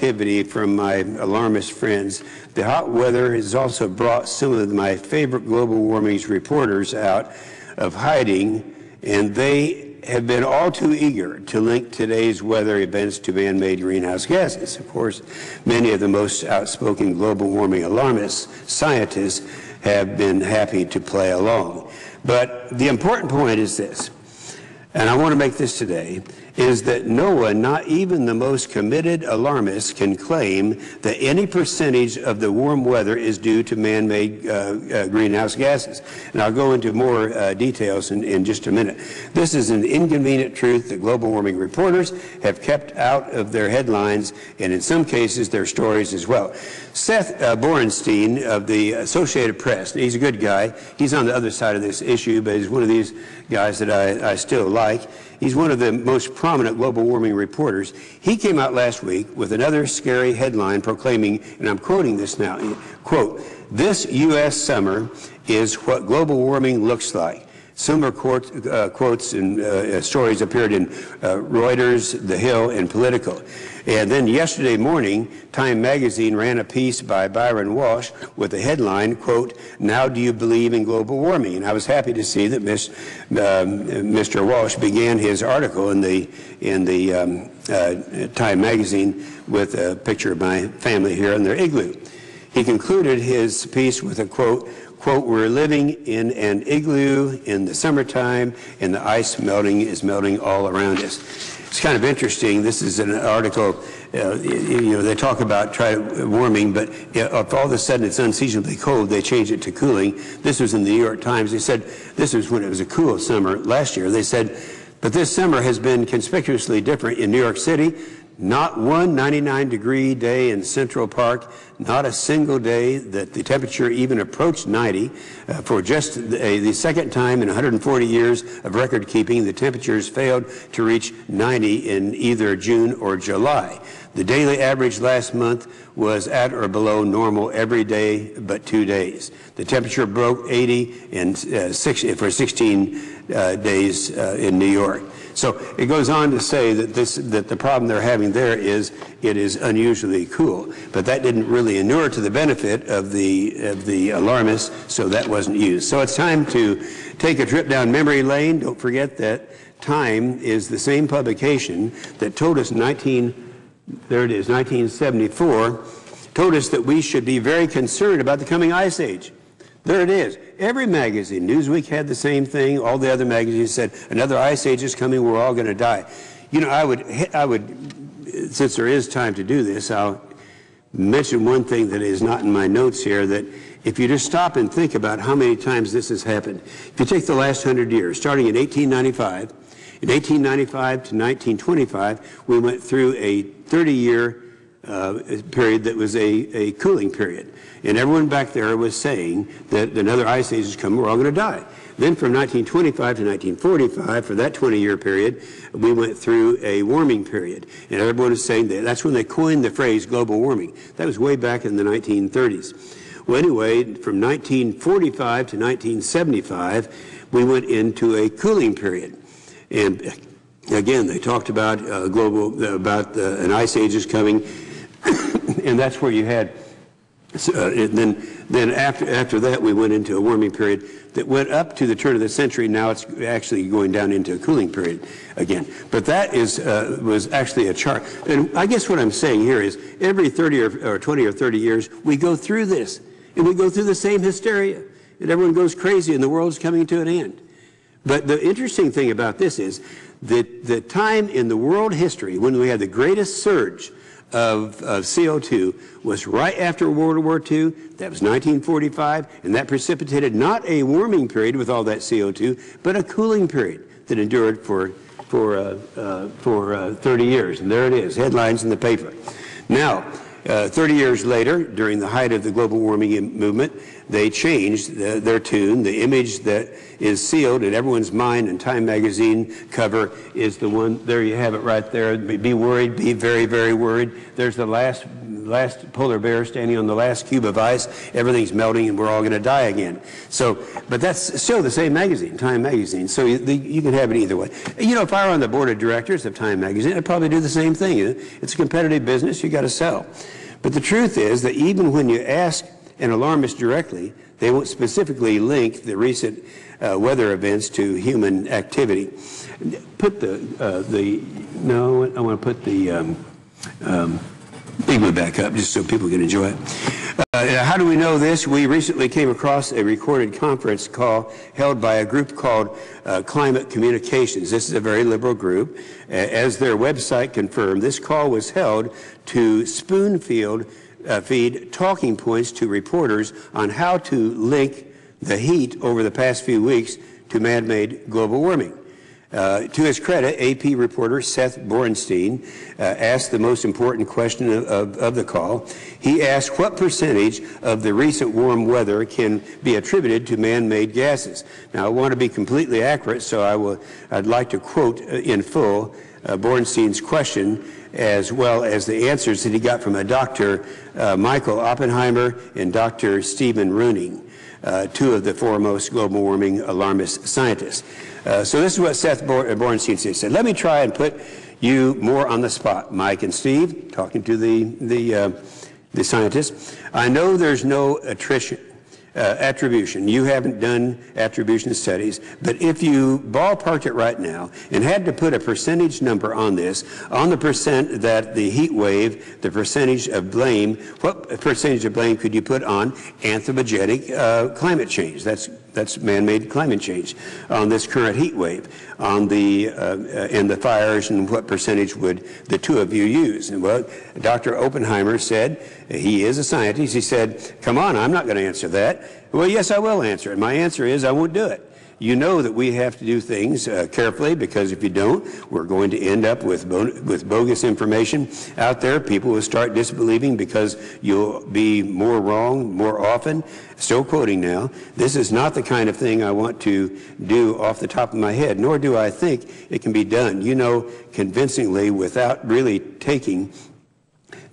activity from my alarmist friends. The hot weather has also brought some of my favorite global warming reporters out of hiding, and they have been all too eager to link today's weather events to man-made greenhouse gases. Of course, many of the most outspoken global warming alarmists, scientists, have been happy to play along. But the important point is this, and I want to make this today, is that no one, not even the most committed alarmists, can claim that any percentage of the warm weather is due to man-made greenhouse gases. And I'll go into more details in just a minute. This is an inconvenient truth that global warming reporters have kept out of their headlines, and in some cases their stories as well. Seth Borenstein of the Associated Press, he's a good guy. He's on the other side of this issue, but he's one of these guys that I still like. He's one of the most prominent global warming reporters. He came out last week with another scary headline proclaiming, and I'm quoting this now, quote, "This U.S. summer is what global warming looks like." Similar quotes and stories appeared in Reuters, The Hill, and Politico. And then yesterday morning, Time magazine ran a piece by Byron Walsh with the headline, quote, "Now do you believe in global warming?" And I was happy to see that Mr. Walsh began his article in the Time magazine with a picture of my family here in their igloo. He concluded his piece with a quote, "We're living in an igloo in the summertime, and the ice is melting all around us." It's kind of interesting. This is an article, they talk about warming, but if all of a sudden it's unseasonably cold, they change it to cooling. This was in the New York Times. They said, this was when it was a cool summer last year. They said, but this summer has been conspicuously different in New York City. Not one 99-degree day in Central Park, not a single day that the temperature even approached 90. For just the second time in 140 years of record keeping, the temperatures failed to reach 90 in either June or July. The daily average last month was at or below normal every day but 2 days. The temperature broke 80 for 16 days in New York. So it goes on to say that the problem they're having there is it is unusually cool, but that didn't really inure to the benefit of the alarmists, so that wasn't used. So it's time to take a trip down memory lane. Don't forget that Time is the same publication that told us 1974, told us that we should be very concerned about the coming ice age. There it is. Every magazine, Newsweek had the same thing. All the other magazines said, another ice age is coming, we're all going to die. You know, I would, since there is time to do this, I'll mention one thing that is not in my notes here, that if you just stop and think about how many times this has happened. If you take the last 100 years, starting in 1895, in 1895 to 1925, we went through a 30-year period that was a cooling period. And everyone back there was saying that another ice age is coming, we're all going to die. Then from 1925 to 1945, for that 20-year period, we went through a warming period. And everyone was saying that's when they coined the phrase global warming. That was way back in the 1930s. Well, anyway, from 1945 to 1975, we went into a cooling period. And again, they talked about an ice age is coming, and that's where you had. Then after that, we went into a warming period that went up to the turn of the century. Now it's actually going down into a cooling period again. But that was actually a chart. And I guess what I'm saying here is every 30 or 20 or 30 years, we go through this. And we go through the same hysteria. And everyone goes crazy and the world's coming to an end. But the interesting thing about this is that the time in the world history when we had the greatest surge of CO2 was right after World War II. That was 1945, and that precipitated not a warming period with all that CO2, but a cooling period that endured for 30 years. And there it is, headlines in the paper. Now, 30 years later, during the height of the global warming movement, they changed their tune. The image that is sealed in everyone's mind and Time magazine cover is the one. There you have it right there. Be worried, be very, very worried. There's the last polar bear standing on the last cube of ice. Everything's melting and we're all going to die again. So, but that's still the same magazine, Time magazine. So you can have it either way. You know, if I were on the board of directors of Time magazine, I'd probably do the same thing. It's a competitive business. You got to sell. But the truth is that even when you ask an alarmist directly, they won't specifically link the recent weather events to human activity. Put I want to put the big one back up just so people can enjoy it. How do we know this? We recently came across a recorded conference call held by a group called Climate Communications. This is a very liberal group. As their website confirmed, this call was held to feed talking points to reporters on how to link the heat over the past few weeks to man-made global warming. To his credit, AP reporter Seth Borenstein asked the most important question of the call. He asked what percentage of the recent warm weather can be attributed to man-made gases. Now, I want to be completely accurate, so I'd like to quote in full Borenstein's question, as well as the answers that he got from a Dr. Michael Oppenheimer and Dr. Stephen Rooney, two of the foremost global warming alarmist scientists. So this is what Seth Borenstein said. He said, let me try and put you more on the spot, Mike and Steve, talking to the scientists. I know there's no attribution. You haven't done attribution studies, but if you ballparked it right now and had to put a percentage number on this, on the percent that the heat wave, the percentage of blame, what percentage of blame could you put on anthropogenic climate change? That's man-made climate change on this current heat wave, on the and the fires, and what percentage would the two of you use? And well, Dr. Oppenheimer said, he is a scientist, he said, come on, I'm not going to answer that. Well, yes, I will answer it. My answer is I won't do it. You know that we have to do things carefully, because if you don't, we're going to end up with bogus information out there. People will start disbelieving because you'll be more wrong more often. Still quoting now, this is not the kind of thing I want to do off the top of my head, nor do I think it can be done, you know, convincingly without really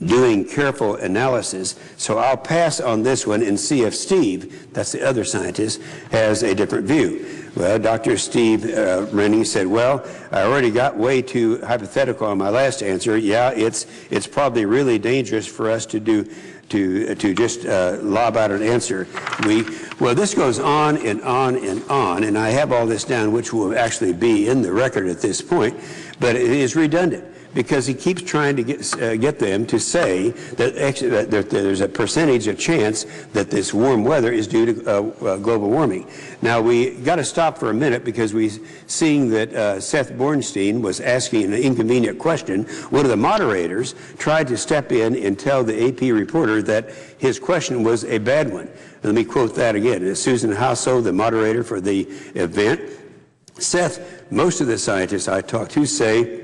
doing careful analysis. So I'll pass on this one and see if Steve, that's the other scientist, has a different view. Well, Dr. Steve Rennie said, well, I already got way too hypothetical on my last answer. Yeah, it's probably really dangerous for us to just lob out an answer. Well, this goes on and on and on, and I have all this down, which will actually be in the record at this point, but it is redundant, because he keeps trying to get them to say that there's a percentage of chance that this warm weather is due to global warming. Now, we got to stop for a minute, because seeing that Seth Borenstein was asking an inconvenient question. One of the moderators tried to step in and tell the AP reporter that his question was a bad one. Let me quote that again. It's Susan Hasso, the moderator for the event. Seth, most of the scientists I talked to say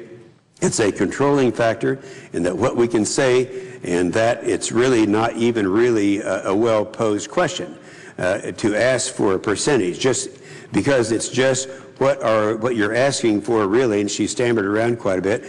it's a controlling factor, and that what we can say, and that it's really not even really a well-posed question to ask for a percentage, just because it's just what you're asking for really, and she stammered around quite a bit,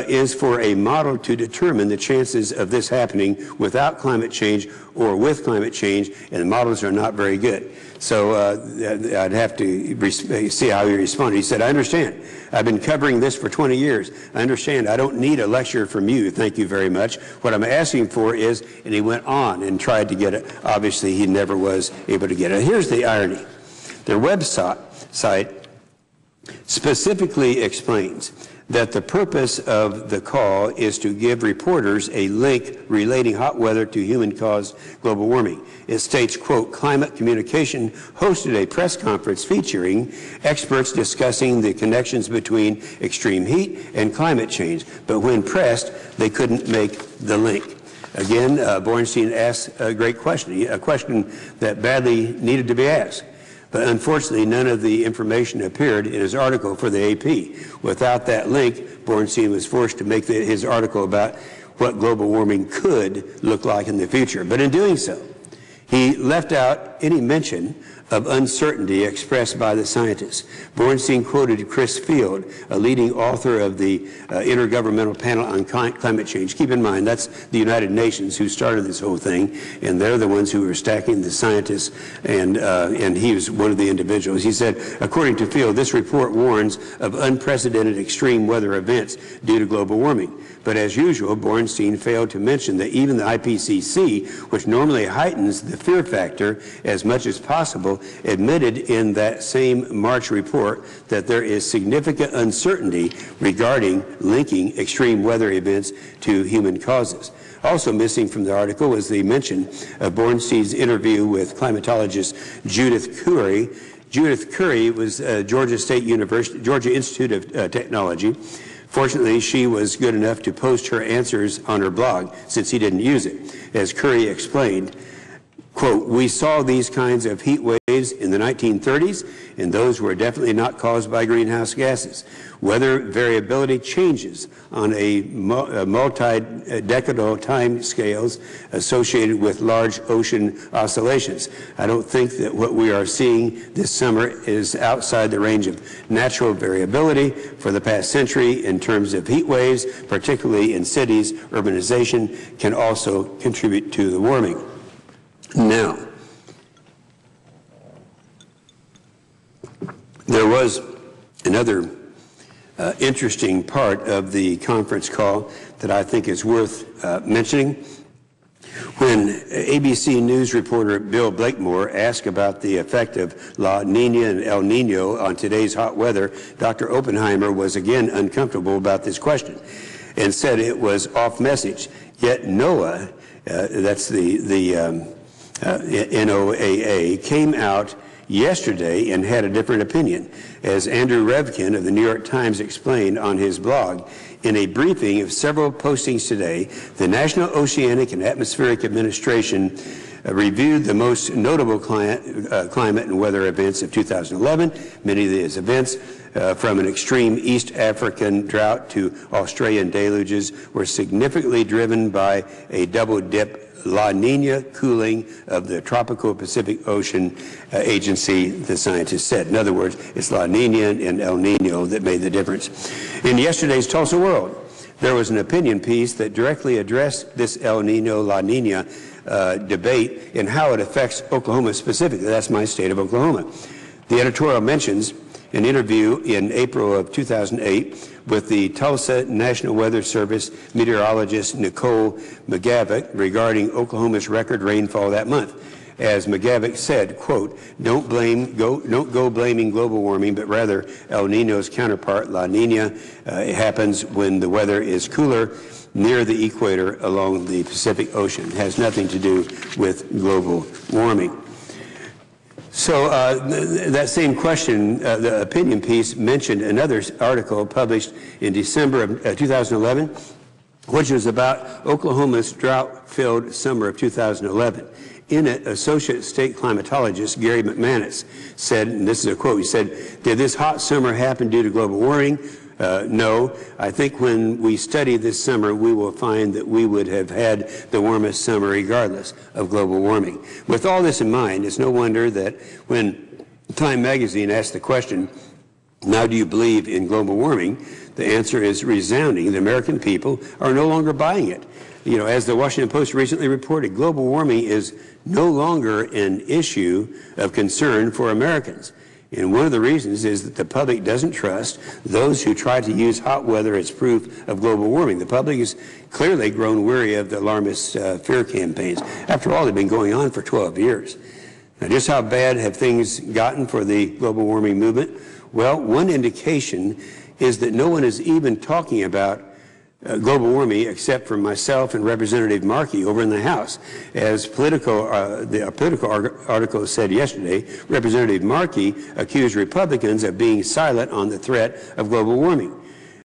is for a model to determine the chances of this happening without climate change or with climate change, and the models are not very good. So I'd have to see how he responded. He said, I understand. I've been covering this for 20 years. I understand. I don't need a lecture from you. Thank you very much. What I'm asking for is, and he went on and tried to get it. Obviously, he never was able to get it. Here's the irony. Their website specifically explains that the purpose of the call is to give reporters a link relating hot weather to human-caused global warming. It states, quote, Climate Communication hosted a press conference featuring experts discussing the connections between extreme heat and climate change, but when pressed, they couldn't make the link. Again, Borenstein asked a great question, a question that badly needed to be asked. But unfortunately, none of the information appeared in his article for the AP. Without that link, Borenstein was forced to make his article about what global warming could look like in the future. But in doing so, he left out any mention of uncertainty expressed by the scientists. Bornstein quoted Chris Field, a leading author of the Intergovernmental Panel on Climate Change. Keep in mind, that's the United Nations who started this whole thing, and they're the ones who were stacking the scientists, and he was one of the individuals. He said, according to Field, this report warns of unprecedented extreme weather events due to global warming. But as usual, Bornstein failed to mention that even the IPCC, which normally heightens the fear factor as much as possible, admitted in that same March report that there is significant uncertainty regarding linking extreme weather events to human causes. Also missing from the article was the mention of Bornstein's interview with climatologist Judith Curry. Judith Curry was Georgia Institute of Technology. Fortunately, she was good enough to post her answers on her blog since he didn't use it. As Curry explained, quote, we saw these kinds of heat waves in the 1930s, and those were definitely not caused by greenhouse gases. Weather variability changes on a multi-decadal time scales associated with large ocean oscillations. I don't think that what we are seeing this summer is outside the range of natural variability for the past century in terms of heat waves, particularly in cities. Urbanization can also contribute to the warming. Now, there was another interesting part of the conference call that I think is worth mentioning. When ABC News reporter Bill Blakemore asked about the effect of La Nina and El Nino on today's hot weather, Dr. Oppenheimer was again uncomfortable about this question and said it was off message. Yet NOAA, that's the NOAA, came out yesterday and had a different opinion. As Andrew Revkin of the New York Times explained on his blog, in a briefing of several postings today, the National Oceanic and Atmospheric Administration reviewed the most notable climate and weather events of 2011. Many of these events, from an extreme East African drought to Australian deluges, were significantly driven by a double-dip La Nina cooling of the tropical Pacific Ocean agency, the scientists said. In other words, it's La Nina and El Nino that made the difference. In yesterday's Tulsa World, there was an opinion piece that directly addressed this El Nino-La Nina debate and how it affects Oklahoma specifically. That's my state of Oklahoma. The editorial mentions an interview in April of 2008 with the Tulsa National Weather Service meteorologist Nicole McGavick regarding Oklahoma's record rainfall that month. As McGavick said, quote, don't go blaming global warming, but rather El Nino's counterpart, La Nina. It happens when the weather is cooler near the equator along the Pacific Ocean. It has nothing to do with global warming. So that same question, the opinion piece, mentioned another article published in December of 2011, which was about Oklahoma's drought-filled summer of 2011. In it, Associate State Climatologist Gary McManus said, and this is a quote, he said, did this hot summer happen due to global warming? No. I think when we study this summer, we will find that we would have had the warmest summer regardless of global warming. With all this in mind, it's no wonder that when Time magazine asked the question, now do you believe in global warming? The answer is resounding. The American people are no longer buying it. You know, as the Washington Post recently reported, global warming is no longer an issue of concern for Americans. And one of the reasons is that the public doesn't trust those who try to use hot weather as proof of global warming. The public has clearly grown weary of the alarmist fear campaigns. After all, they've been going on for 12 years. Now, just how bad have things gotten for the global warming movement? Well, one indication is that no one is even talking about global warming except for myself and Representative Markey over in the House. As the Politico article said yesterday, Representative Markey accused Republicans of being silent on the threat of global warming.